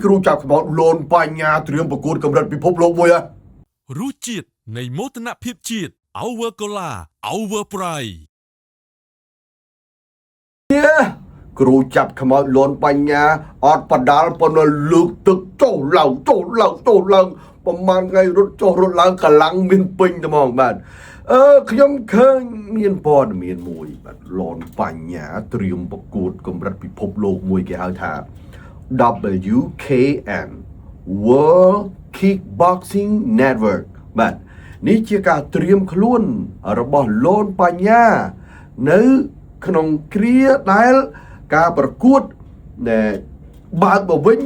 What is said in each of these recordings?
ครูจับขบวนโลนปัญญาเตรียมประกวดกำลังพิภพโลกมวยอะรู้จิตในโมตนพิบจิตเอาเวอร์กลาเอาเวอร์ไพรเนี่ยครูจับขบวนโลนปัญญาออดปดาลปนลึกตึกโจ้เหล่าประมาณไงรถโจ้รถล้างกำลังมินปิงจะมองบ้านขยมเคยมีนปอนมีนมวยแบบโลนปัญญาเตรียมประกวดกำลังพิภพโลกมวยแกเอาท่า WKN World Kickboxing Network បាទនេះជាការត្រៀមខ្លួនរបស់โลนปัญญาនៅក្នុងគ្រាដែលការប្រកួតដែលបើកមកវិញ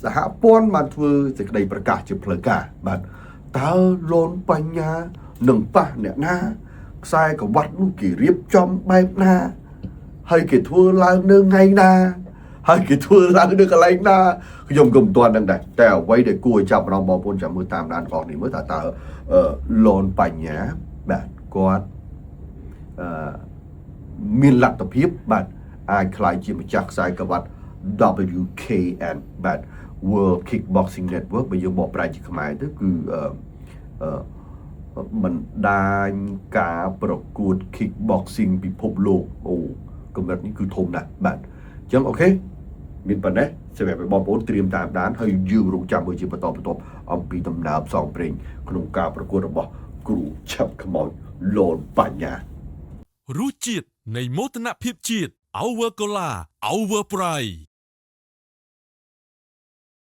សហព័ន្ធបានធ្វើសេចក្តីប្រកាសជាផ្លូវការបាទតើโลนปัญญาនឹងប៉ះអ្នកណាខ្សែក្រវ៉ាត់នោះគេរៀបចំបែបណាហើយគេធ្វើឡើងនៅថ្ងៃណាហើយគេធ្វើឡើងនៅកន្លែងណាខ្ញុំក៏មិនទាន់ដឹងដែរតែអ្វីដែលគួរឲ្យចាប់អារម្មណ៍បងប្អូនចាំមើលតាមដានផងនេះមើលតើโลนปัญญาបាទគាត់មានលទ្ធភាពបាទអាចខ្លាយជាម្ចាស់ខ្សែក្រវ៉ាត់ WKN បាទ World Kickboxing Network បើយើងបកប្រែជាខ្មែរទៅគឺបណ្ដាញការប្រកួត kickboxing ពិភពលោកអូកម្រិតនេះគឺធំណាស់បាទអញ្ចឹងអូខេមានប៉ុណ្ណេះសម្រាប់បងប្អូនត្រៀមតាមដានហើយយើងរងចាំមើលជាបន្តបន្ទាប់អំពីដំណើរផ្សងព្រេងក្នុងការប្រកួតរបស់គ្រូឆាប់ខ្មោចโลนปัญญารู้จิตในโมตนพิบจิตเอาเวอร์กลาเอาเวอร์ไพร